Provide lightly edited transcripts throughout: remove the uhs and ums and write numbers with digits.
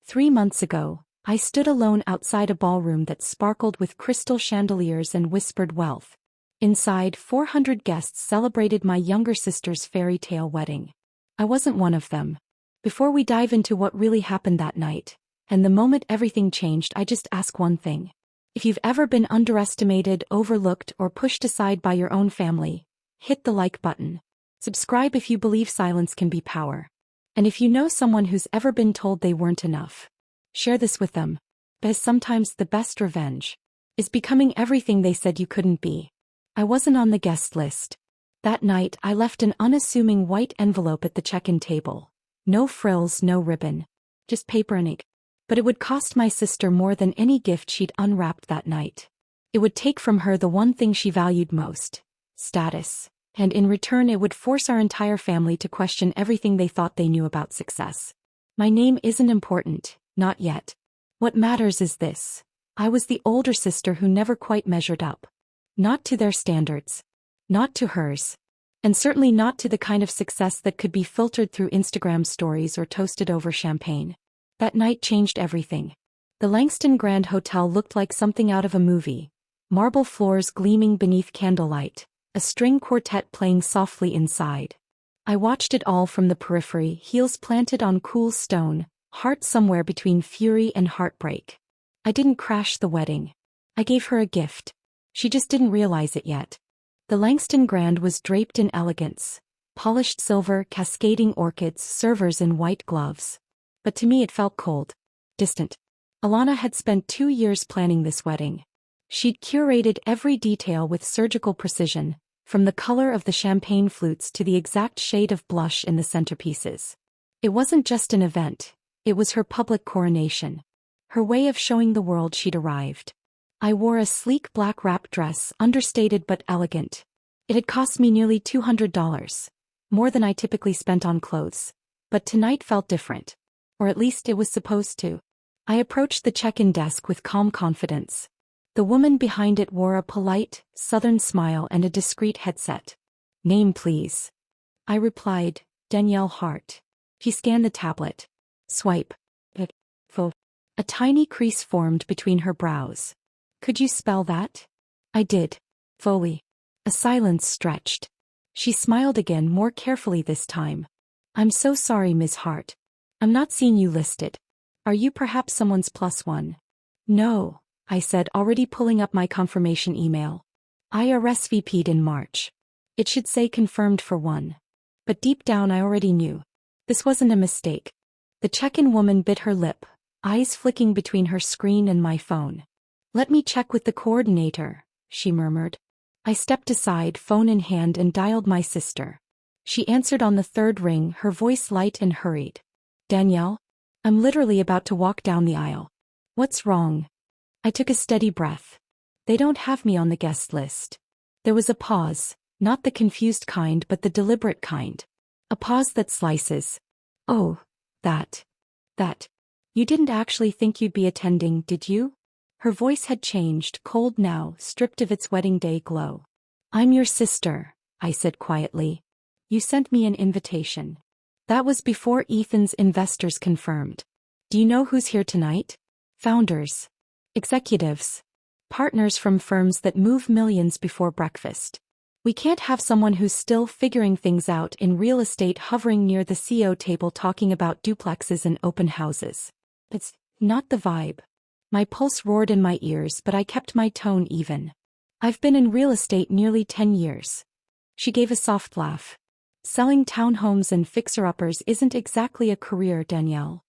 3 months ago, I stood alone outside a ballroom that sparkled with crystal chandeliers and whispered wealth. Inside, 400 guests celebrated my younger sister's fairy tale wedding. I wasn't one of them. Before we dive into what really happened that night, and the moment everything changed, I just ask one thing. If you've ever been underestimated, overlooked, or pushed aside by your own family, hit the like button. Subscribe if you believe silence can be power. And if you know someone who's ever been told they weren't enough, share this with them. Because sometimes the best revenge is becoming everything they said you couldn't be. I wasn't on the guest list. That night, I left an unassuming white envelope at the check-in table. No frills, no ribbon. Just paper and ink. But it would cost my sister more than any gift she'd unwrapped that night. It would take from her the one thing she valued most: status. And in return it would force our entire family to question everything they thought they knew about success. My name isn't important, not yet. What matters is this: I was the older sister who never quite measured up. Not to their standards. Not to hers. And certainly not to the kind of success that could be filtered through Instagram stories or toasted over champagne. That night changed everything. The Langston Grand Hotel looked like something out of a movie. Marble floors gleaming beneath candlelight. A string quartet playing softly inside. I watched it all from the periphery, heels planted on cool stone, heart somewhere between fury and heartbreak. I didn't crash the wedding. I gave her a gift. She just didn't realize it yet. The Langston Grand was draped in elegance. Polished silver, cascading orchids, servers in white gloves. But to me it felt cold. Distant. Alana had spent 2 years planning this wedding. She'd curated every detail with surgical precision, from the color of the champagne flutes to the exact shade of blush in the centerpieces. It wasn't just an event, it was her public coronation. Her way of showing the world she'd arrived. I wore a sleek black wrap dress, understated but elegant. It had cost me nearly $200, more than I typically spent on clothes. But tonight felt different. Or at least it was supposed to. I approached the check-in desk with calm confidence. The woman behind it wore a polite, southern smile and a discreet headset. "Name, please." I replied, "Danielle Hart." She scanned the tablet. Swipe. A tiny crease formed between her brows. "Could you spell that?" I did. Foley. A silence stretched. She smiled again, more carefully this time. "I'm so sorry, Ms. Hart. I'm not seeing you listed. Are you perhaps someone's plus one?" "No," I said, already pulling up my confirmation email. I RSVP'd in March. It should say confirmed for one. But deep down I already knew. This wasn't a mistake. The check-in woman bit her lip, eyes flicking between her screen and my phone. "Let me check with the coordinator," she murmured. I stepped aside, phone in hand, and dialed my sister. She answered on the third ring, her voice light and hurried. "Danielle? I'm literally about to walk down the aisle. What's wrong?" I took a steady breath. "They don't have me on the guest list." There was a pause, not the confused kind but the deliberate kind. A pause that slices. "Oh, that. You didn't actually think you'd be attending, did you?" Her voice had changed, cold now, stripped of its wedding day glow. "I'm your sister," I said quietly. "You sent me an invitation." That was before Ethan's investors confirmed. "Do you know who's here tonight?" "Founders. Executives. Partners from firms that move millions before breakfast. We can't have someone who's still figuring things out in real estate hovering near the CEO table talking about duplexes and open houses. It's not the vibe." My pulse roared in my ears, but I kept my tone even. "I've been in real estate nearly 10 years. She gave a soft laugh. "Selling townhomes and fixer-uppers isn't exactly a career, Danielle."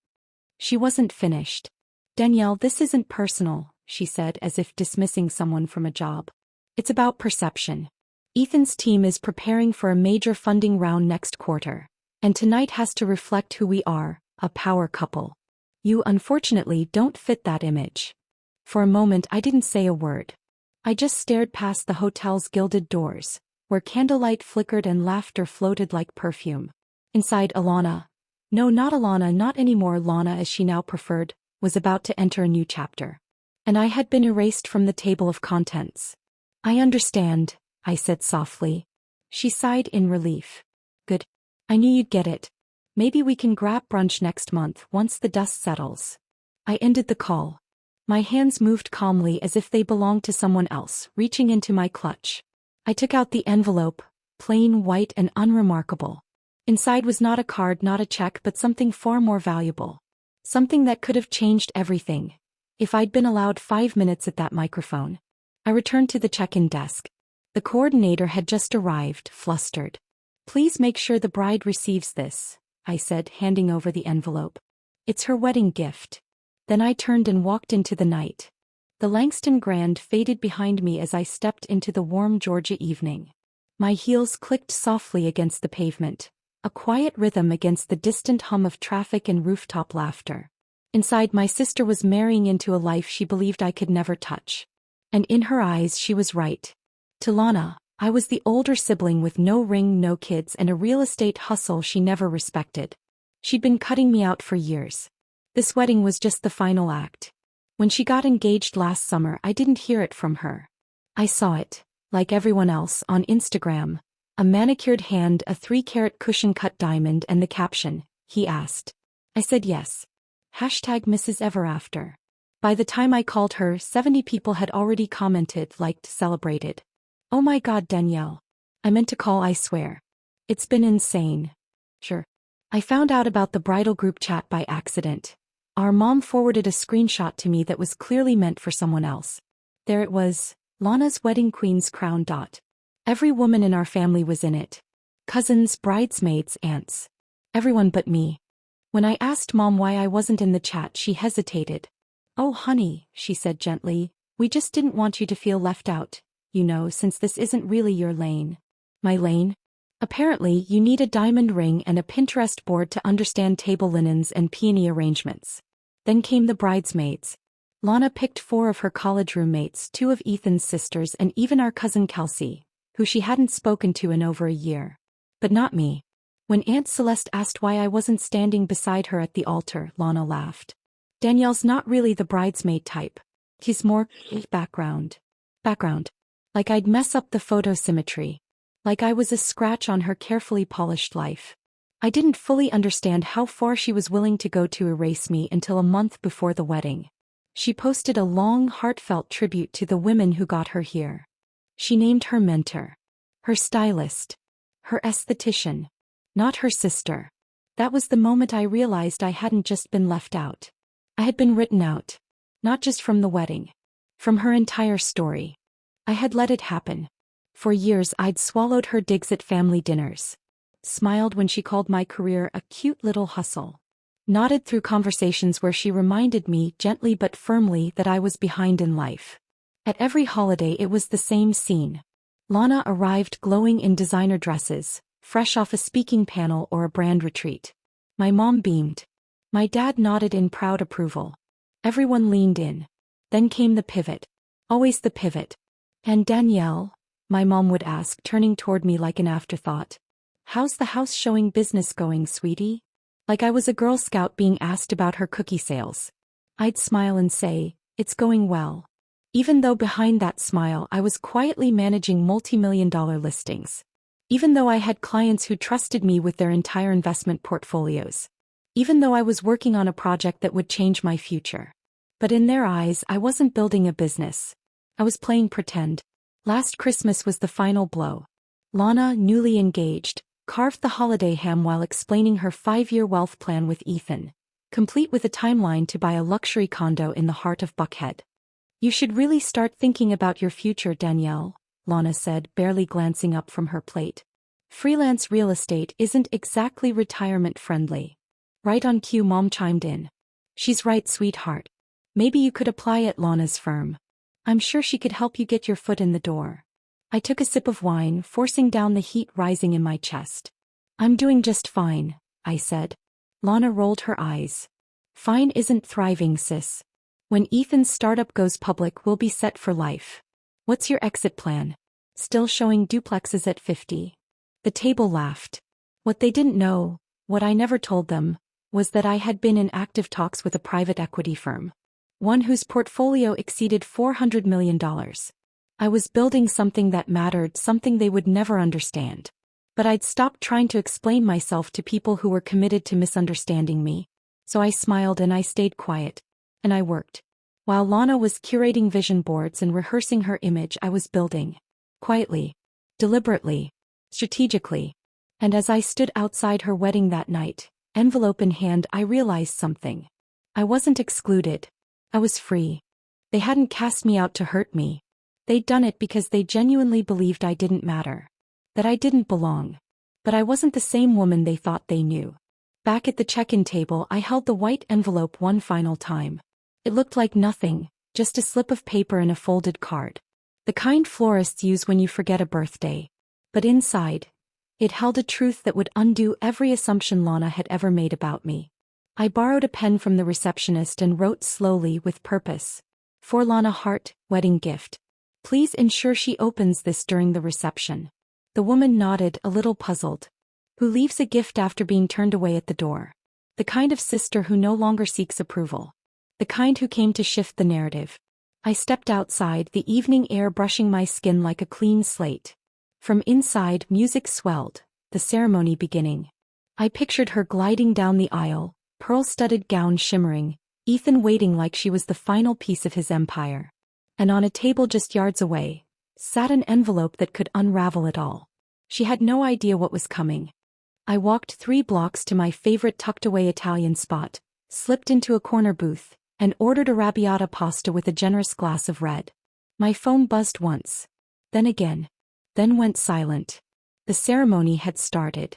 She wasn't finished. "Danielle, this isn't personal," she said, as if dismissing someone from a job. "It's about perception. Ethan's team is preparing for a major funding round next quarter, and tonight has to reflect who we are, a power couple. You unfortunately don't fit that image." For a moment I didn't say a word. I just stared past the hotel's gilded doors, where candlelight flickered and laughter floated like perfume. Inside, Alana, no, not Alana, not anymore Lana as she now preferred, was about to enter a new chapter. And I had been erased from the table of contents. "I understand," I said softly. She sighed in relief. "Good. I knew you'd get it. Maybe we can grab brunch next month once the dust settles." I ended the call. My hands moved calmly as if they belonged to someone else, reaching into my clutch. I took out the envelope, plain white and unremarkable. Inside was not a card, not a check, but something far more valuable. Something that could have changed everything, if I'd been allowed 5 minutes at that microphone. I returned to the check-in desk. The coordinator had just arrived, flustered. "Please make sure the bride receives this," I said, handing over the envelope. "It's her wedding gift." Then I turned and walked into the night. The Langston Grand faded behind me as I stepped into the warm Georgia evening. My heels clicked softly against the pavement, a quiet rhythm against the distant hum of traffic and rooftop laughter. Inside, my sister was marrying into a life she believed I could never touch. And in her eyes she was right. To Lana, I was the older sibling with no ring, no kids, and a real estate hustle she never respected. She'd been cutting me out for years. This wedding was just the final act. When she got engaged last summer, I didn't hear it from her. I saw it, like everyone else, on Instagram. A manicured hand, a 3-carat cushion-cut diamond, and the caption, "He asked." I said yes. Hashtag Mrs. Ever After. By the time I called her, 70 people had already commented, liked, celebrated. Oh my God, Danielle. I meant to call, I swear. It's been insane. Sure. I found out about the bridal group chat by accident. Our mom forwarded a screenshot to me that was clearly meant for someone else. There it was, Lana's wedding queen's crown. Every woman in our family was in it. Cousins, bridesmaids, aunts. Everyone but me. When I asked Mom why I wasn't in the chat, she hesitated. "Oh honey," she said gently, "we just didn't want you to feel left out, since this isn't really your lane." My lane? Apparently, you need a diamond ring and a Pinterest board to understand table linens and peony arrangements. Then came the bridesmaids. Lana picked 4 of her college roommates, 2 of Ethan's sisters, and even our cousin Kelsey, who she hadn't spoken to in over a year. But not me. When Aunt Celeste asked why I wasn't standing beside her at the altar, Lana laughed. "Danielle's not really the bridesmaid type. He's more background. Like I'd mess up the photo symmetry. Like I was a scratch on her carefully polished life." I didn't fully understand how far she was willing to go to erase me until a month before the wedding. She posted a long, heartfelt tribute to the women who got her here. She named her mentor, her stylist, her esthetician, not her sister. That was the moment I realized I hadn't just been left out. I had been written out. Not just from the wedding. From her entire story. I had let it happen. For years I'd swallowed her digs at family dinners. Smiled when she called my career a cute little hustle. Nodded through conversations where she reminded me gently but firmly that I was behind in life. At every holiday it was the same scene. Lana arrived glowing in designer dresses, fresh off a speaking panel or a brand retreat. My mom beamed. My dad nodded in proud approval. Everyone leaned in. Then came the pivot. Always the pivot. "And Danielle?" my mom would ask, turning toward me like an afterthought. "How's the house showing business going, sweetie?" Like I was a Girl Scout being asked about her cookie sales. I'd smile and say, "It's going well." Even though behind that smile I was quietly managing multi-million-dollar listings. Even though I had clients who trusted me with their entire investment portfolios. Even though I was working on a project that would change my future. But in their eyes, I wasn't building a business. I was playing pretend. Last Christmas was the final blow. Lana, newly engaged, carved the holiday ham while explaining her 5-year wealth plan with Ethan, complete with a timeline to buy a luxury condo in the heart of Buckhead. "You should really start thinking about your future, Danielle," Lana said, barely glancing up from her plate. "Freelance real estate isn't exactly retirement-friendly." Right on cue, Mom chimed in. "She's right, sweetheart. Maybe you could apply at Lana's firm. I'm sure she could help you get your foot in the door." I took a sip of wine, forcing down the heat rising in my chest. "I'm doing just fine," I said. Lana rolled her eyes. "Fine isn't thriving, sis. When Ethan's startup goes public, we'll be set for life. What's your exit plan? Still showing duplexes at 50? The table laughed. What they didn't know, what I never told them, was that I had been in active talks with a private equity firm. One whose portfolio exceeded $400 million. I was building something that mattered, something they would never understand. But I'd stopped trying to explain myself to people who were committed to misunderstanding me. So I smiled and I stayed quiet. And I worked. While Lana was curating vision boards and rehearsing her image, I was building. Quietly. Deliberately. Strategically. And as I stood outside her wedding that night, envelope in hand, I realized something. I wasn't excluded. I was free. They hadn't cast me out to hurt me. They'd done it because they genuinely believed I didn't matter. That I didn't belong. But I wasn't the same woman they thought they knew. Back at the check-in table, I held the white envelope one final time. It looked like nothing, just a slip of paper and a folded card. The kind florists use when you forget a birthday. But inside, it held a truth that would undo every assumption Lana had ever made about me. I borrowed a pen from the receptionist and wrote slowly with purpose. For Lana Hart, wedding gift. Please ensure she opens this during the reception. The woman nodded, a little puzzled. Who leaves a gift after being turned away at the door? The kind of sister who no longer seeks approval. The kind who came to shift the narrative. I stepped outside, the evening air brushing my skin like a clean slate. From inside, music swelled, the ceremony beginning. I pictured her gliding down the aisle, pearl-studded gown shimmering, Ethan waiting like she was the final piece of his empire. And on a table just yards away, sat an envelope that could unravel it all. She had no idea what was coming. I walked 3 blocks to my favorite tucked-away Italian spot, slipped into a corner booth, and ordered a arrabbiata pasta with a generous glass of red. My phone buzzed once. Then again. Then went silent. The ceremony had started.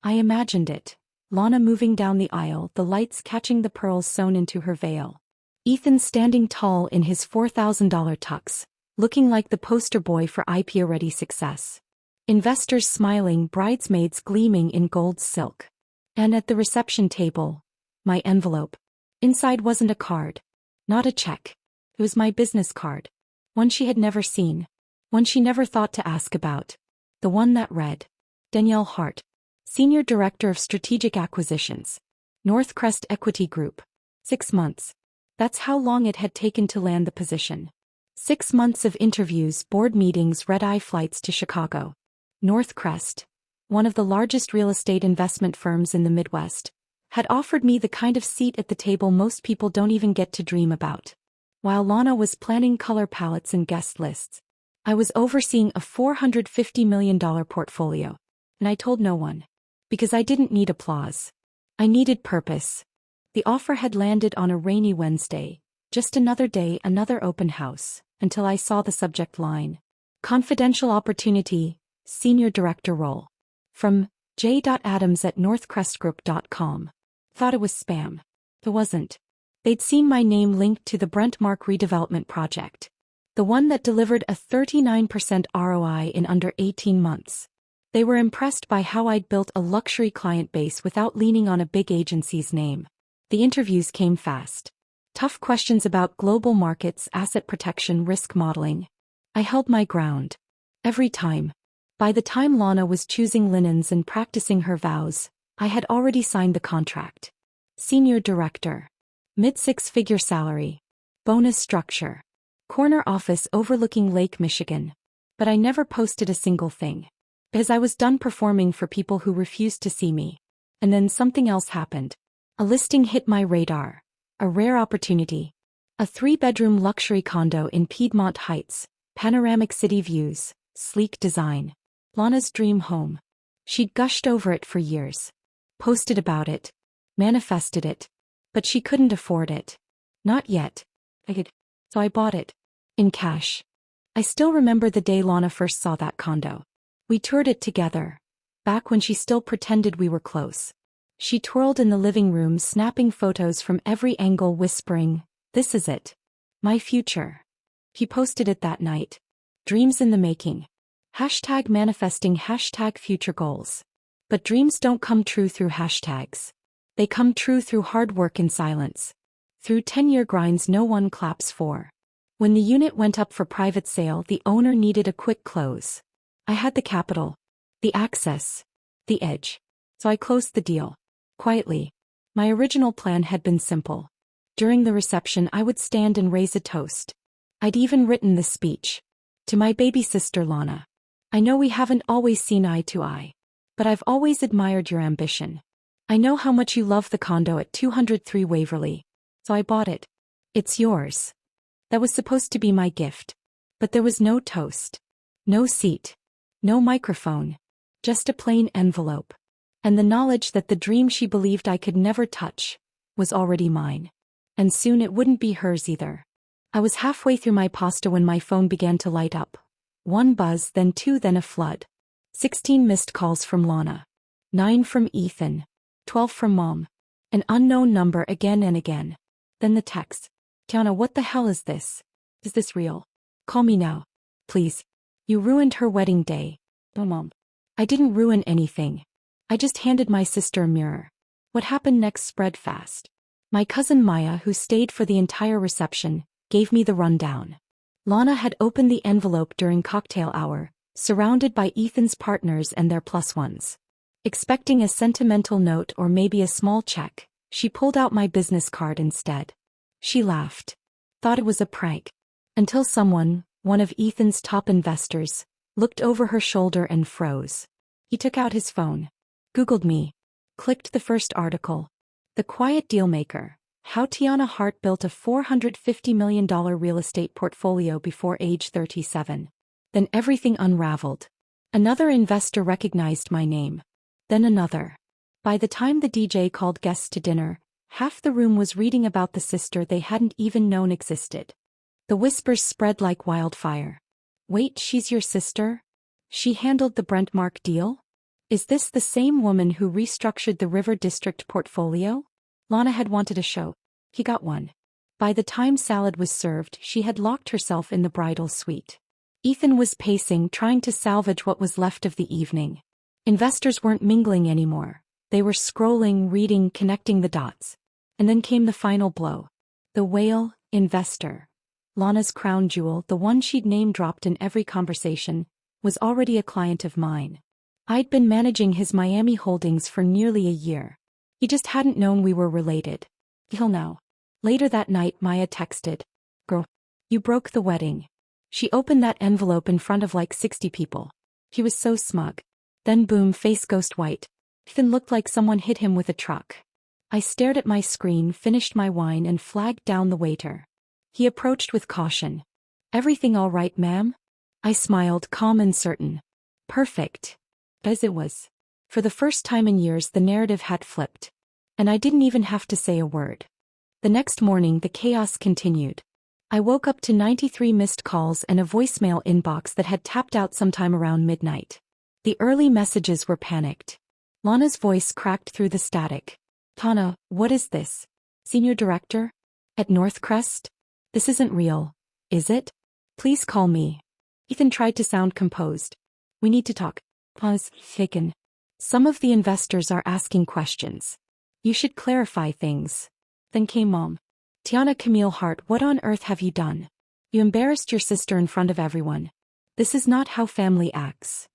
I imagined it. Lana moving down the aisle, the lights catching the pearls sewn into her veil. Ethan standing tall in his $4,000 tux, looking like the poster boy for IPO-ready success. Investors smiling, bridesmaids gleaming in gold silk. And at the reception table, my envelope. Inside wasn't a card. Not a check. It was my business card. One she had never seen. One she never thought to ask about. The one that read, Danielle Hart, Senior Director of Strategic Acquisitions. Northcrest Equity Group. 6 months. That's how long it had taken to land the position. 6 months of interviews, board meetings, red-eye flights to Chicago. Northcrest, one of the largest real estate investment firms in the Midwest, had offered me the kind of seat at the table most people don't even get to dream about. While Lana was planning color palettes and guest lists, I was overseeing a $450 million portfolio. And I told no one. Because I didn't need applause. I needed purpose. The offer had landed on a rainy Wednesday. Just another day, another open house, until I saw the subject line. Confidential opportunity, senior director role. From j.adams@northcrestgroup.com. Thought it was spam. It wasn't. They'd seen my name linked to the Brent Mark redevelopment project. The one that delivered a 39% ROI in under 18 months. They were impressed by how I'd built a luxury client base without leaning on a big agency's name. The interviews came fast. Tough questions about global markets, asset protection, risk modeling. I held my ground. Every time. By the time Lana was choosing linens and practicing her vows, I had already signed the contract. Senior Director. Mid-6-figure salary. Bonus structure. Corner office overlooking Lake Michigan. But I never posted a single thing. Because I was done performing for people who refused to see me. And then something else happened. A listing hit my radar. A rare opportunity. A 3-bedroom luxury condo in Piedmont Heights. Panoramic city views. Sleek design. Lana's dream home. She'd gushed over it for years. Posted about it. Manifested it. But she couldn't afford it. Not yet. So I bought it. In cash. I still remember the day Lana first saw that condo. We toured it together. Back when she still pretended we were close. She twirled in the living room, snapping photos from every angle, whispering, "This is it. My future." He posted it that night. Dreams in the making. #manifesting #future goals. But dreams don't come true through hashtags. They come true through hard work in silence. Through 10-year grinds no one claps for. When the unit went up for private sale, the owner needed a quick close. I had the capital. The access. The edge. So I closed the deal. Quietly. My original plan had been simple. During the reception I would stand and raise a toast. I'd even written the speech. To my baby sister Lana. I know we haven't always seen eye to eye. But I've always admired your ambition. I know how much you love the condo at 203 Waverly. So I bought it. It's yours. That was supposed to be my gift. But there was no toast. No seat. No microphone. Just a plain envelope. And the knowledge that the dream she believed I could never touch was already mine. And soon it wouldn't be hers either. I was halfway through my pasta when my phone began to light up. One buzz, then two, then a flood. 16 missed calls from Lana. 9 from Ethan. 12 from Mom. An unknown number again and again. Then the text. Tiana, what the hell is this? Is this real? Call me now. Please. You ruined her wedding day. Oh, Mom. I didn't ruin anything. I just handed my sister a mirror. What happened next spread fast. My cousin Maya, who stayed for the entire reception, gave me the rundown. Lana had opened the envelope during cocktail hour, surrounded by Ethan's partners and their plus ones. Expecting a sentimental note or maybe a small check, she pulled out my business card instead. She laughed. Thought it was a prank. Until someone, one of Ethan's top investors, looked over her shoulder and froze. He took out his phone. Googled me. Clicked the first article. The Quiet Dealmaker. How Tiana Hart built a $450 million real estate portfolio before age 37. Then everything unraveled. Another investor recognized my name. Then another. By the time the DJ called guests to dinner, half the room was reading about the sister they hadn't even known existed. The whispers spread like wildfire. Wait, she's your sister? She handled the Brentmark deal? Is this the same woman who restructured the River District portfolio? Lana had wanted a show. He got one. By the time salad was served, she had locked herself in the bridal suite. Ethan was pacing, trying to salvage what was left of the evening. Investors weren't mingling anymore. They were scrolling, reading, connecting the dots. And then came the final blow. The whale, investor. Lana's crown jewel, the one she'd name-dropped in every conversation, was already a client of mine. I'd been managing his Miami holdings for nearly a year. He just hadn't known we were related. He'll know. Later that night, Maya texted, "Girl, you broke the wedding." She opened that envelope in front of like 60 people. He was so smug. Then boom, face ghost white. Ethan looked like someone hit him with a truck. I stared at my screen, finished my wine, and flagged down the waiter. He approached with caution. "Everything all right, ma'am?" I smiled, calm and certain. "Perfect." As it was. For the first time in years, the narrative had flipped. And I didn't even have to say a word. The next morning, the chaos continued. I woke up to 93 missed calls and a voicemail inbox that had tapped out sometime around midnight. The early messages were panicked. Lana's voice cracked through the static. "Tana, what is this? Senior Director? At Northcrest? This isn't real, is it? Please call me." Ethan tried to sound composed. "We need to talk." Pause, shaken. "Some of the investors are asking questions. You should clarify things." Then came Mom. "Tiana Camille Hart, what on earth have you done? You embarrassed your sister in front of everyone. This is not how family acts."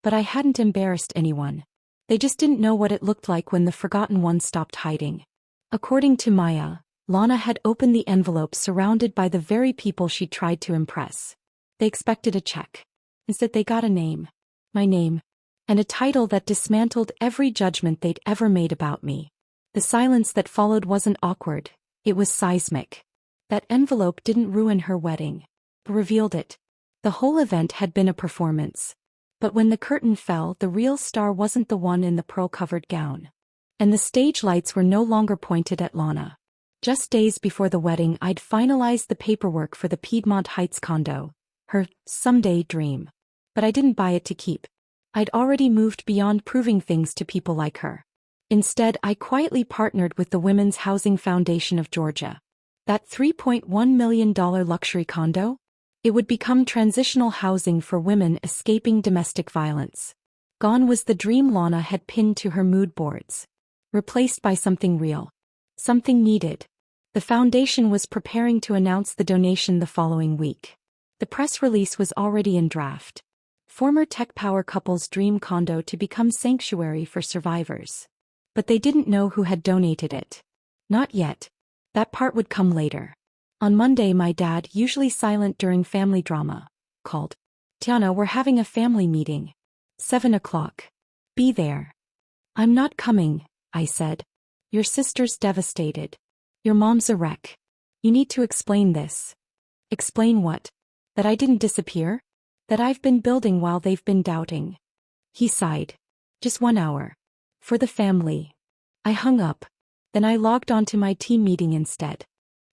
But I hadn't embarrassed anyone. They just didn't know what it looked like when the forgotten one stopped hiding. According to Maya, Lana had opened the envelope surrounded by the very people she tried to impress. They expected a check. Instead they got a name. My name. And a title that dismantled every judgment they'd ever made about me. The silence that followed wasn't awkward, it was seismic. That envelope didn't ruin her wedding. It revealed it. The whole event had been a performance. But when the curtain fell, the real star wasn't the one in the pearl-covered gown. And the stage lights were no longer pointed at Lana. Just days before the wedding, I'd finalized the paperwork for the Piedmont Heights condo, her someday dream. But I didn't buy it to keep. I'd already moved beyond proving things to people like her. Instead, I quietly partnered with the Women's Housing Foundation of Georgia. That $3.1 million luxury condo? It would become transitional housing for women escaping domestic violence. Gone was the dream Lana had pinned to her mood boards. Replaced by something real. Something needed. The foundation was preparing to announce the donation the following week. The press release was already in draft. Former tech power couple's dream condo to become sanctuary for survivors. But they didn't know who had donated it. Not yet. That part would come later. On Monday, my dad, usually silent during family drama, called. "Tiana, we're having a family meeting. 7 o'clock. Be there." "I'm not coming," I said. "Your sister's devastated. Your mom's a wreck." You need to explain this. Explain what? That I didn't disappear? That I've been building while they've been doubting. He sighed. Just 1 hour. For the family. I hung up. Then I logged on to my team meeting instead.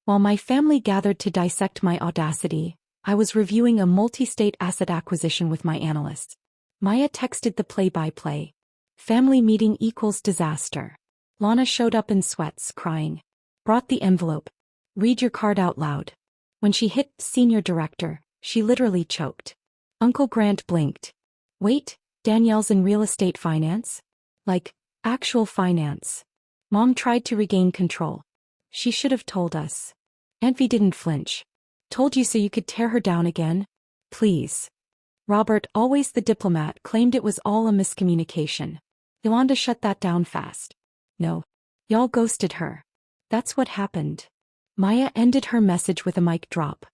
While my family gathered to dissect my audacity, I was reviewing a multi-state asset acquisition with my analysts. Maya texted the play-by-play. Family meeting equals disaster. Lana showed up in sweats, crying. Brought the envelope. Read your card out loud. When she hit senior director, she literally choked. Uncle Grant blinked. Wait, Danielle's in real estate finance? Like, actual finance. Mom tried to regain control. She should have told us. Aunt V didn't flinch. Told you so you could tear her down again? Please. Robert, always the diplomat, claimed it was all a miscommunication. Yolanda shut that down fast. No. Y'all ghosted her. That's what happened. Maya ended her message with a mic drop.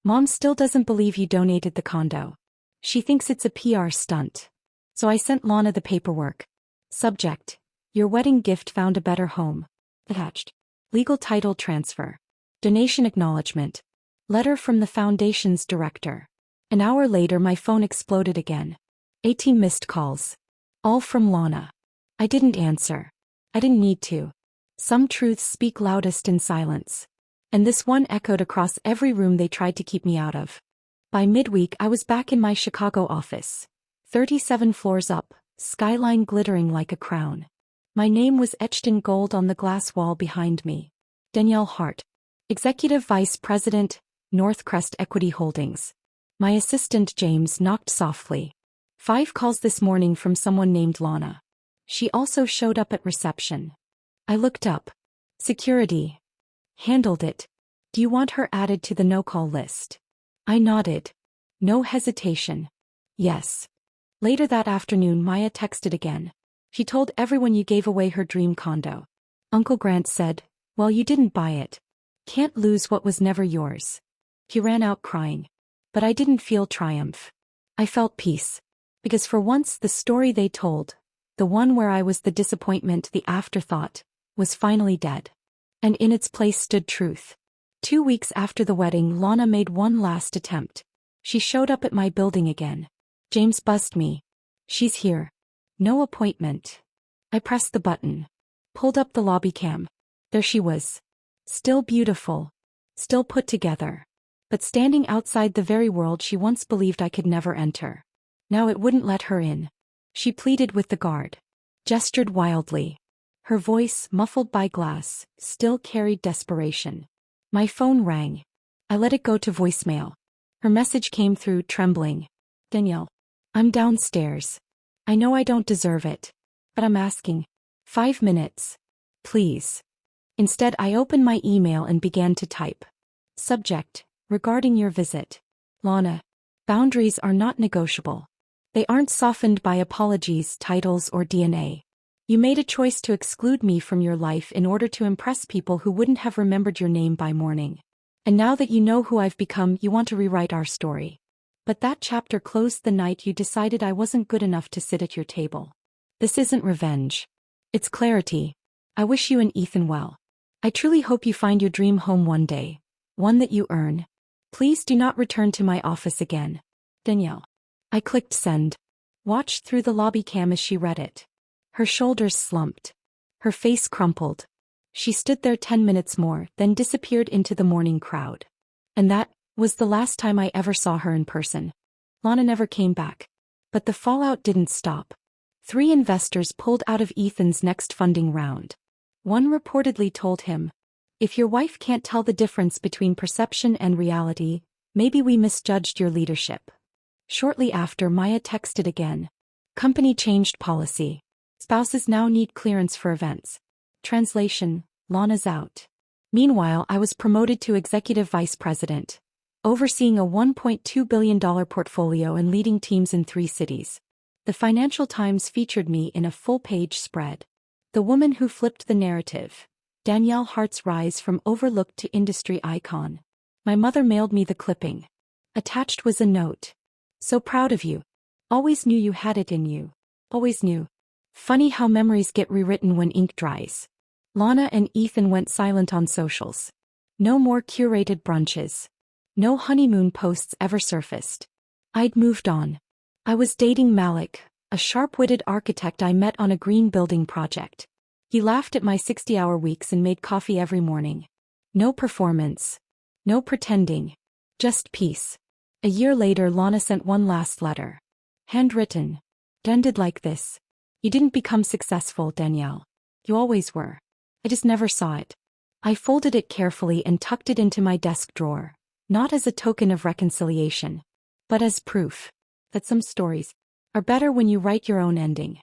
Mom still doesn't believe you donated the condo. She thinks it's a PR stunt. So I sent Lana the paperwork. Subject. Your wedding gift found a better home. Attached. Legal title transfer. Donation acknowledgement. Letter from the foundation's director. An hour later my phone exploded again. 18 missed calls. All from Lana. I didn't answer. I didn't need to. Some truths speak loudest in silence. And this one echoed across every room they tried to keep me out of. By midweek I was back in my Chicago office. 37 floors up, skyline glittering like a crown. My name was etched in gold on the glass wall behind me. Danielle Hart. Executive Vice President, Northcrest Equity Holdings. My assistant James knocked softly. 5 calls this morning from someone named Lana. She also showed up at reception. I looked up. Security. Handled it. Do you want her added to the no-call list? I nodded. No hesitation. Yes. Later that afternoon Maya texted again. She told everyone you gave away her dream condo. Uncle Grant said, well, you didn't buy it. Can't lose what was never yours. He ran out crying. But I didn't feel triumph. I felt peace. Because for once the story they told, the one where I was the disappointment, the afterthought, was finally dead. And in its place stood truth. 2 weeks after the wedding Lana made one last attempt. She showed up at my building again. James buzzed me. She's here. No appointment. I pressed the button. Pulled up the lobby cam. There she was. Still beautiful. Still put together. But standing outside the very world she once believed I could never enter. Now it wouldn't let her in. She pleaded with the guard. Gestured wildly. Her voice, muffled by glass, still carried desperation. My phone rang. I let it go to voicemail. Her message came through, trembling. Danielle. I'm downstairs. I know I don't deserve it. But I'm asking. 5 minutes. Please. Instead I opened my email and began to type. Subject. Regarding your visit. Lana. Boundaries are not negotiable. They aren't softened by apologies, titles, or DNA. You made a choice to exclude me from your life in order to impress people who wouldn't have remembered your name by morning. And now that you know who I've become, you want to rewrite our story. But that chapter closed the night you decided I wasn't good enough to sit at your table. This isn't revenge. It's clarity. I wish you and Ethan well. I truly hope you find your dream home one day. One that you earn. Please do not return to my office again. Danielle. I clicked send. Watched through the lobby cam as she read it. Her shoulders slumped. Her face crumpled. She stood there 10 minutes more, then disappeared into the morning crowd. And that was the last time I ever saw her in person. Lana never came back. But the fallout didn't stop. 3 investors pulled out of Ethan's next funding round. One reportedly told him, if your wife can't tell the difference between perception and reality, maybe we misjudged your leadership. Shortly after, Maya texted again. Company changed policy. Spouses now need clearance for events. Translation, Lana's out. Meanwhile, I was promoted to executive vice president, overseeing a $1.2 billion portfolio and leading teams in 3 cities. The Financial Times featured me in a full-page spread. The woman who flipped the narrative. Danielle Hart's rise from overlooked to industry icon. My mother mailed me the clipping. Attached was a note. So proud of you. Always knew you had it in you. Always knew. Funny how memories get rewritten when ink dries. Lana and Ethan went silent on socials. No more curated brunches. No honeymoon posts ever surfaced. I'd moved on. I was dating Malik, a sharp-witted architect I met on a green building project. He laughed at my 60-hour weeks and made coffee every morning. No performance. No pretending. Just peace. A year later, Lana sent one last letter. Handwritten. It ended like this. You didn't become successful, Danielle. You always were. I just never saw it. I folded it carefully and tucked it into my desk drawer, not as a token of reconciliation, but as proof that some stories are better when you write your own ending.